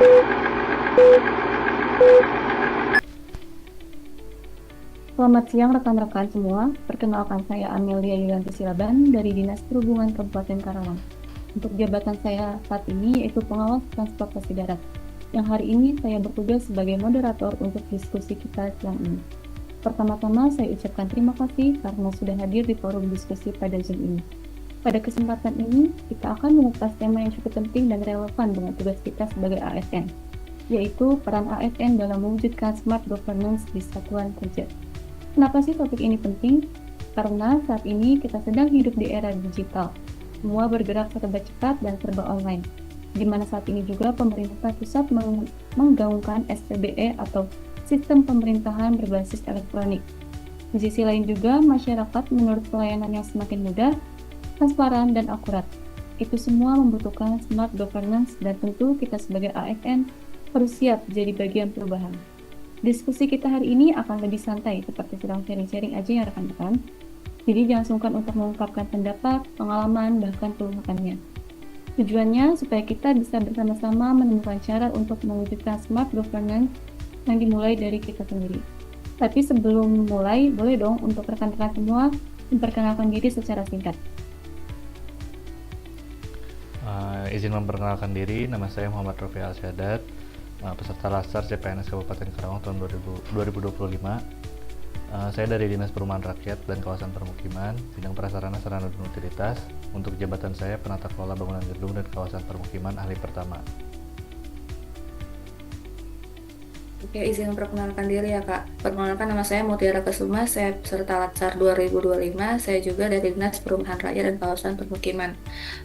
Selamat siang rekan-rekan semua. Perkenalkan saya Amelia Yulianti Silaban dari Dinas Perhubungan Kabupaten Karawang. Untuk jabatan saya saat ini yaitu pengawas transportasi darat. Yang hari ini saya bertugas sebagai moderator untuk diskusi kita siang ini. Pertama-tama saya ucapkan terima kasih karena sudah hadir di forum diskusi pada Zoom ini. Pada kesempatan ini, kita akan mengupas tema yang cukup penting dan relevan dengan tugas kita sebagai ASN, yaitu peran ASN dalam mewujudkan smart governance di satuan kerja. Kenapa sih topik ini penting? Karena saat ini kita sedang hidup di era digital. Semua bergerak serba cepat dan serba online. Di mana saat ini juga pemerintah pusat menggaungkan SPBE atau Sistem Pemerintahan Berbasis Elektronik. Di sisi lain juga, masyarakat menurut pelayanan yang semakin mudah, transparan, dan akurat. Itu semua membutuhkan smart governance dan tentu kita sebagai ASN harus siap jadi bagian perubahan. Diskusi kita hari ini akan lebih santai, seperti sedang sharing-sharing aja ya rekan-rekan. Jadi jangan sungkan untuk mengungkapkan pendapat, pengalaman, bahkan keluhannya. Tujuannya supaya kita bisa bersama-sama menemukan cara untuk mewujudkan smart governance yang dimulai dari kita sendiri. Tapi sebelum mulai, boleh dong untuk rekan-rekan semua memperkenalkan diri secara singkat. Izin memperkenalkan diri, nama saya Muhammad Rofi Al-Syadat, peserta Latsar CPNS Kabupaten Karawang tahun 2025. Saya dari Dinas Perumahan Rakyat dan Kawasan Permukiman, bidang prasarana sarana dan utilitas. Untuk jabatan saya penata kelola bangunan gedung dan kawasan permukiman ahli pertama. Oke, izin memperkenalkan diri ya Kak. Perkenalkan nama saya Mutiara Kesuma, saya peserta Latsar 2025. Saya juga dari Dinas Perumahan Rakyat dan Kawasan Permukiman.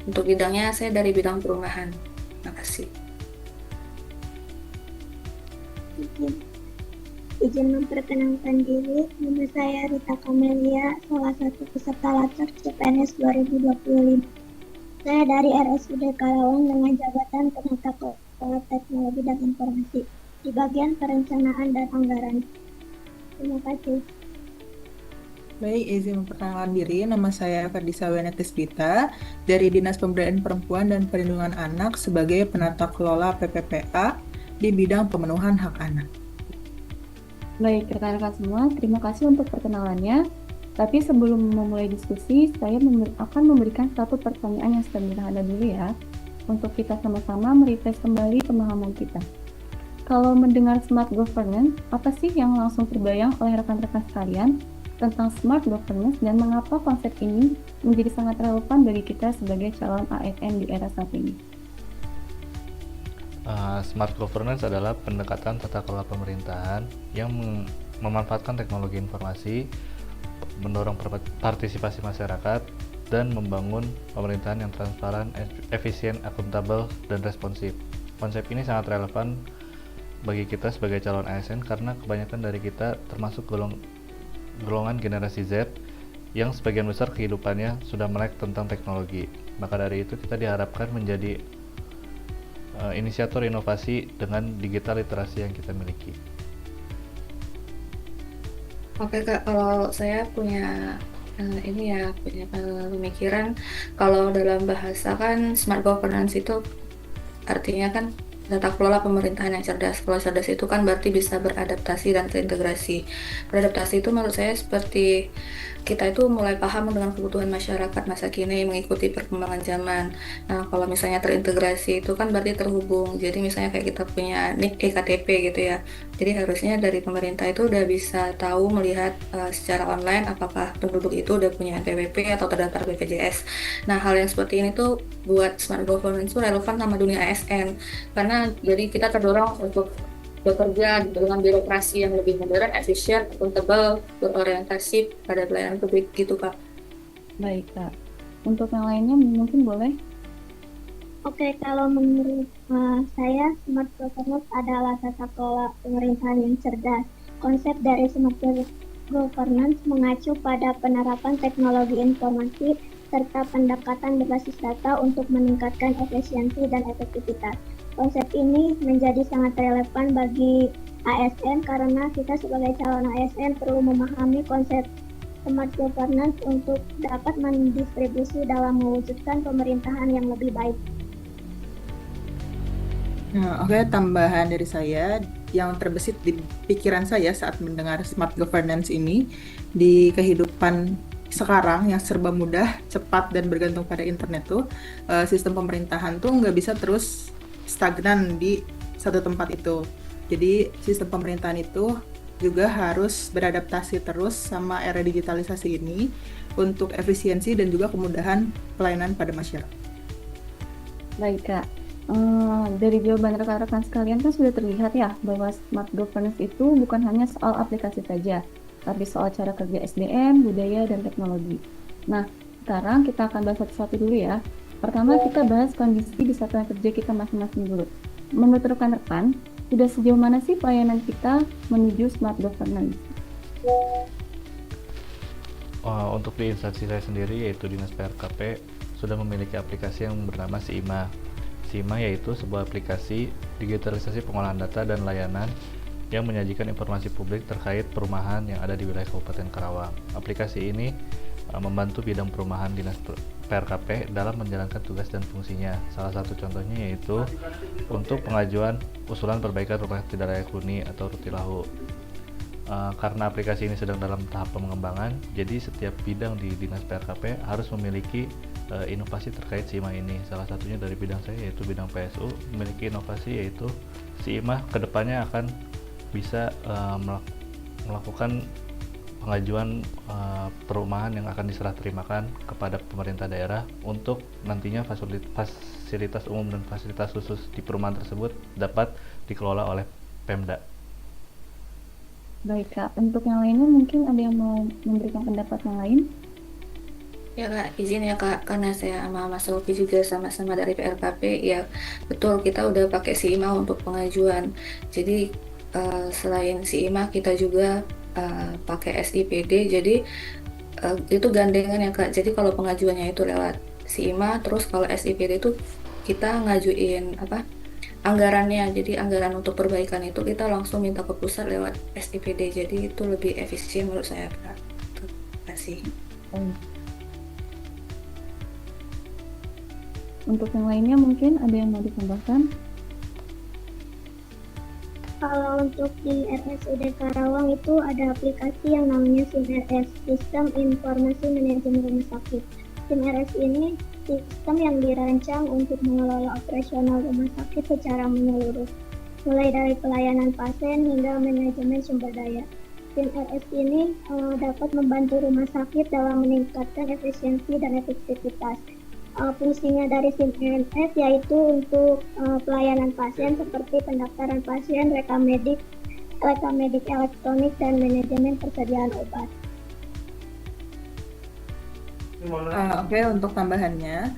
Untuk bidangnya saya dari bidang perumahan. Terima kasih. Izin memperkenalkan diri, nama saya Rita Kamelia, salah satu peserta Latsar CPNS 2025. Saya dari RSUD Karawang dengan jabatan penata kelola teknologi dan informasi di bagian perencanaan dan anggaran. Terima kasih. Baik, izin memperkenalkan diri, nama saya Ferdisa Wenetisbita dari Dinas Pemberdayaan Perempuan dan Perlindungan Anak sebagai penata kelola PPPA di bidang pemenuhan hak anak. Baik, rekan-rekan semua, terima kasih untuk perkenalannya. Tapi sebelum memulai diskusi, saya akan memberikan satu pertanyaan yang sederhana dulu ya, untuk kita sama-sama merefresh kembali pemahaman kita. Kalau mendengar smart governance, apa sih yang langsung terbayang oleh rekan-rekan sekalian tentang smart governance dan mengapa konsep ini menjadi sangat relevan bagi kita sebagai calon ASN di era saat ini? Smart governance adalah pendekatan tata kelola pemerintahan yang memanfaatkan teknologi informasi, mendorong partisipasi masyarakat, dan membangun pemerintahan yang transparan, efisien, akuntabel, dan responsif. Konsep ini sangat relevan bagi kita sebagai calon ASN karena kebanyakan dari kita termasuk golongan generasi Z yang sebagian besar kehidupannya sudah melek tentang teknologi. Maka dari itu kita diharapkan menjadi inisiator inovasi dengan digital literasi yang kita miliki. Oke Kak, kalau saya punya pemikiran kalau dalam bahasa kan smart governance itu artinya kan tata kelola pemerintahan yang cerdas. Kalau cerdas itu kan berarti bisa beradaptasi dan terintegrasi. Beradaptasi itu menurut saya seperti kita itu mulai paham dengan kebutuhan masyarakat masa kini mengikuti perkembangan zaman. Nah, kalau misalnya terintegrasi itu kan berarti terhubung. Jadi misalnya kayak kita punya NIK EKTP gitu ya. Jadi harusnya dari pemerintah itu udah bisa tahu melihat secara online apakah penduduk itu udah punya NPWP atau terdaftar BPJS. Nah, hal yang seperti ini tuh buat smart governance itu relevan sama dunia ASN. Karena jadi kita terdorong untuk bekerja dengan birokrasi yang lebih modern, efisien, akuntabel, berorientasi pada pelayanan publik gitu Kak. Baik Kak, untuk yang lainnya mungkin boleh? Oke, kalau menurut saya, smart governance adalah tata kelola pemerintahan yang cerdas. Konsep dari smart governance mengacu pada penerapan teknologi informasi serta pendekatan berbasis data untuk meningkatkan efisiensi dan efektivitas. Konsep ini menjadi sangat relevan bagi ASN karena kita sebagai calon ASN perlu memahami konsep smart governance untuk dapat mendistribusi dalam mewujudkan pemerintahan yang lebih baik. Nah, oke, tambahan dari saya yang terbesit di pikiran saya saat mendengar smart governance ini di kehidupan sekarang yang serba mudah, cepat dan bergantung pada internet tuh, sistem pemerintahan tuh nggak bisa terus stagnan di satu tempat itu. Jadi sistem pemerintahan itu juga harus beradaptasi terus sama era digitalisasi ini untuk efisiensi dan juga kemudahan pelayanan pada masyarakat. Baik, Kak. Dari jawaban rekan-rekan sekalian kan sudah terlihat ya bahwa smart governance itu bukan hanya soal aplikasi saja, tapi soal cara kerja SDM, budaya, dan teknologi. Nah, sekarang kita akan bahas satu-satu dulu ya. Pertama, kita bahas kondisi di satuan kerja kita masing-masing dulu. Menurut rekan-rekan, sudah sejauh mana sih pelayanan kita menuju smart governance? Untuk di instansi saya sendiri yaitu Dinas PRKP sudah memiliki aplikasi yang bernama SIMA. SIMA yaitu sebuah aplikasi digitalisasi pengolahan data dan layanan yang menyajikan informasi publik terkait perumahan yang ada di wilayah Kabupaten Karawang. Aplikasi ini membantu bidang perumahan Dinas PRKP dalam menjalankan tugas dan fungsinya. Salah satu contohnya yaitu untuk pengajuan usulan perbaikan rumah tidak layak huni atau rutilahu. Karena aplikasi ini sedang dalam tahap pengembangan, jadi setiap bidang di Dinas PRKP harus memiliki inovasi terkait SIMA ini. Salah satunya dari bidang saya yaitu bidang PSU memiliki inovasi yaitu SIMA kedepannya akan bisa melakukan pengajuan perumahan yang akan diserah terimakan kepada pemerintah daerah untuk nantinya fasilitas umum dan fasilitas khusus di perumahan tersebut dapat dikelola oleh Pemda. Baik, Kak. Untuk yang lainnya mungkin ada yang mau memberikan pendapat yang lain? Ya Kak, izin ya Kak, karena saya sama Mas Rofi juga sama-sama dari PRKP, ya betul kita udah pakai SIMA untuk pengajuan. Jadi selain SIMA kita juga pakai SIPD, jadi itu gandengan ya Kak. Jadi kalau pengajuannya itu lewat SIMA, terus kalau SIPD itu kita ngajuin anggarannya. Jadi anggaran untuk perbaikan itu kita langsung minta ke pusat lewat SIPD. Jadi itu lebih efisien menurut saya Kak. Terima kasih. Untuk yang lainnya mungkin ada yang mau ditambahkan? Kalau untuk di RSUD Karawang itu ada aplikasi yang namanya SIMRS, Sistem Informasi Manajemen Rumah Sakit. SIMRS ini sistem yang dirancang untuk mengelola operasional rumah sakit secara menyeluruh, mulai dari pelayanan pasien hingga manajemen sumber daya. SIMRS ini dapat membantu rumah sakit dalam meningkatkan efisiensi dan efektivitas. Fungsinya dari SIMRS yaitu untuk pelayanan pasien seperti pendaftaran pasien, rekam medik elektronik, dan manajemen persediaan obat. Oke, untuk tambahannya,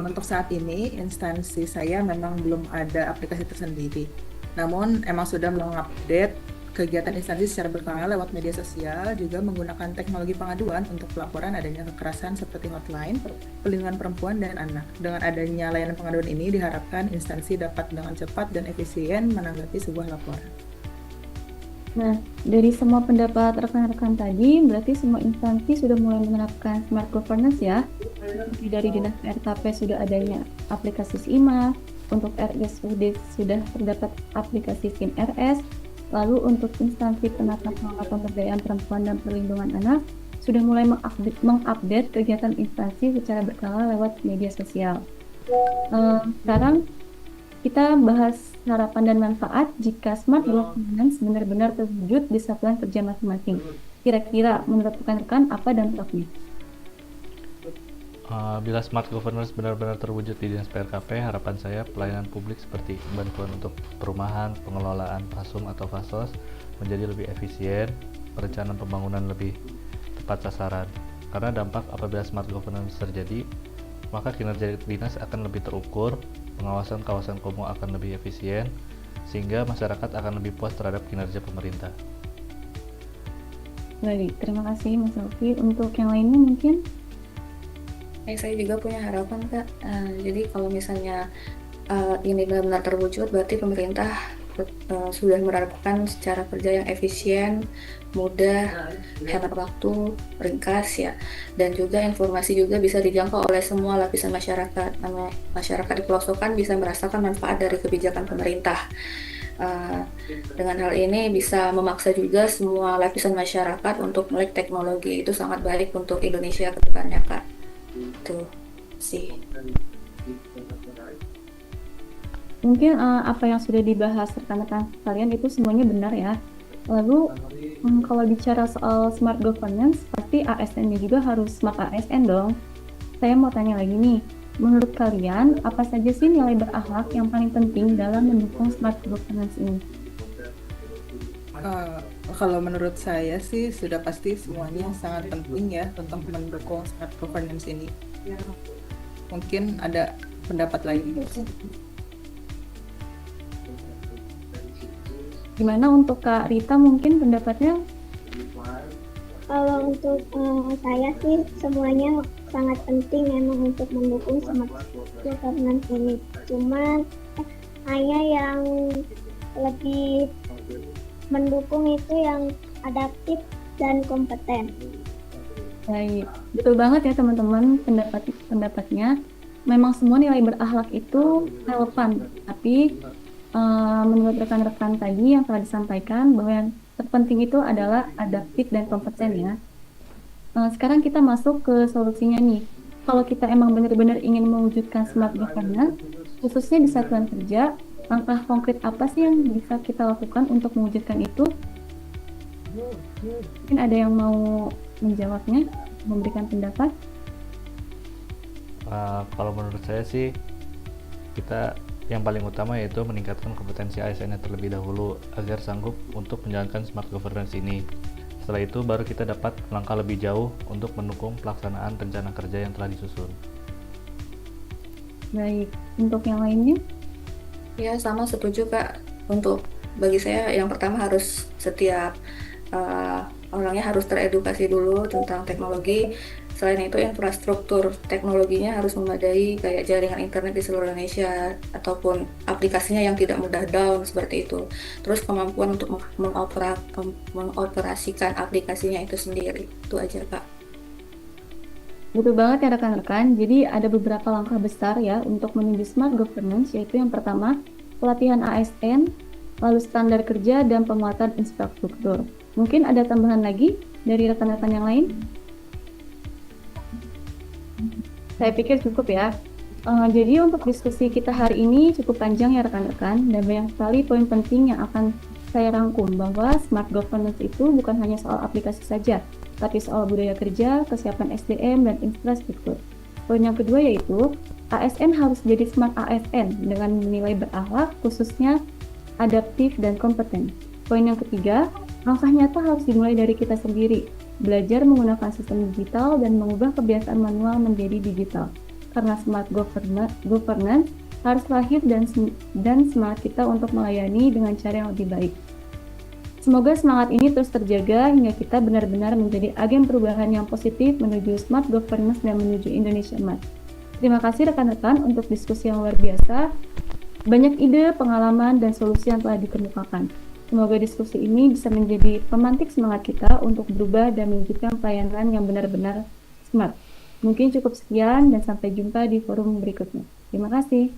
untuk saat ini instansi saya memang belum ada aplikasi tersendiri. Namun emang sudah mengupdate kegiatan instansi secara berkala lewat media sosial, juga menggunakan teknologi pengaduan untuk pelaporan adanya kekerasan seperti hotline, perlindungan perempuan dan anak. Dengan adanya layanan pengaduan ini diharapkan instansi dapat dengan cepat dan efisien menanggapi sebuah laporan. Nah, dari semua pendapat rekan-rekan tadi, berarti semua instansi sudah mulai menerapkan smart governance ya. Seperti dari Dinas PRKP sudah adanya aplikasi SIMA, untuk RSUD sudah terdapat aplikasi SIMRS, lalu untuk instansi penata kelola pemberdayaan perempuan dan perlindungan anak sudah mulai mengupdate kegiatan instansi secara berkala lewat media sosial. Sekarang kita bahas harapan dan manfaat jika smart governance benar-benar terwujud di satuan kerja masing-masing. Kira-kira menurut rekan-rekan apa dampaknya? Bila smart governance benar-benar terwujud di Dinas PRKP, harapan saya pelayanan publik seperti bantuan untuk perumahan, pengelolaan PASUM atau FASOS menjadi lebih efisien, perencanaan pembangunan lebih tepat sasaran. Karena dampak apabila smart governance terjadi, maka kinerja dinas akan lebih terukur, pengawasan kawasan kumuh akan lebih efisien, sehingga masyarakat akan lebih puas terhadap kinerja pemerintah. Baik, terima kasih Mas Rofi. Untuk yang lainnya mungkin? Saya juga punya harapan Kak. Jadi kalau misalnya ini benar-benar terwujud, berarti pemerintah sudah menerapkan cara kerja yang efisien, mudah, hemat waktu, ringkas ya, dan juga informasi juga bisa dijangkau oleh semua lapisan masyarakat. Masyarakat di pelosok bisa merasakan manfaat dari kebijakan pemerintah. Dengan hal ini bisa memaksa juga semua lapisan masyarakat untuk melek teknologi. Itu sangat baik untuk Indonesia ke depannya, Kak. Itu sih. Mungkin apa yang sudah dibahas rekan-rekan kalian itu semuanya benar ya. Lalu kalau bicara soal smart governance, pasti ASN-nya juga harus smart ASN dong. Saya mau tanya lagi nih, menurut kalian apa saja sih nilai berakhlak yang paling penting dalam mendukung smart governance ini? Kalau menurut saya sih sudah pasti semuanya sangat penting ya untuk mendukung smart governance ini. Mungkin ada pendapat lain. Gimana untuk Kak Rita mungkin pendapatnya? Kalau untuk saya sih semuanya sangat penting memang untuk mendukung smart governance ini. Cuman hanya yang lebih mendukung itu yang adaptif dan kompeten. Baik, betul banget ya teman-teman pendapatnya. Memang semua nilai berakhlak itu relevan, tapi menurut rekan-rekan tadi yang telah disampaikan bahwa yang terpenting itu adalah adaptif dan kompeten ya. Sekarang kita masuk ke solusinya nih. Kalau kita emang benar-benar ingin mewujudkan smart governance, khususnya di satuan kerja, langkah konkret apa sih yang bisa kita lakukan untuk mewujudkan itu? Mungkin ada yang mau menjawabnya, memberikan pendapat? Kalau menurut saya sih, kita yang paling utama yaitu meningkatkan kompetensi ASN-nya terlebih dahulu agar sanggup untuk menjalankan smart governance ini. Setelah itu baru kita dapat melangkah lebih jauh untuk mendukung pelaksanaan rencana kerja yang telah disusun. Baik, untuk yang lainnya? Ya, sama setuju Kak. Untuk bagi saya yang pertama harus setiap orangnya harus teredukasi dulu tentang teknologi. Selain itu infrastruktur teknologinya harus memadai kayak jaringan internet di seluruh Indonesia ataupun aplikasinya yang tidak mudah down seperti itu. Terus kemampuan untuk mengoperasikan aplikasinya itu sendiri. Itu aja Kak. Betul banget ya rekan-rekan. Jadi ada beberapa langkah besar ya untuk menuju smart governance, yaitu yang pertama pelatihan ASN, lalu standar kerja dan penguatan infrastruktur. Mungkin ada tambahan lagi dari rekan-rekan yang lain? Saya pikir cukup ya. Jadi untuk diskusi kita hari ini cukup panjang ya rekan-rekan, dan banyak sekali poin penting yang akan saya rangkum bahwa smart governance itu bukan hanya soal aplikasi saja, tapi soal budaya kerja, kesiapan SDM, dan infrastruktur. Poin yang kedua yaitu ASN harus jadi smart ASN dengan nilai berakhlak, khususnya adaptif dan kompeten. Poin yang ketiga, langkah nyata harus dimulai dari kita sendiri, belajar menggunakan sistem digital dan mengubah kebiasaan manual menjadi digital. Karena smart governance harus lahir dan semangat kita untuk melayani dengan cara yang lebih baik. Semoga semangat ini terus terjaga hingga kita benar-benar menjadi agen perubahan yang positif menuju smart governance dan menuju Indonesia Emas. Terima kasih rekan-rekan untuk diskusi yang luar biasa. Banyak ide, pengalaman, dan solusi yang telah dikemukakan. Semoga diskusi ini bisa menjadi pemantik semangat kita untuk berubah dan mewujudkan pelayanan yang benar-benar smart. Mungkin cukup sekian dan sampai jumpa di forum berikutnya. Terima kasih.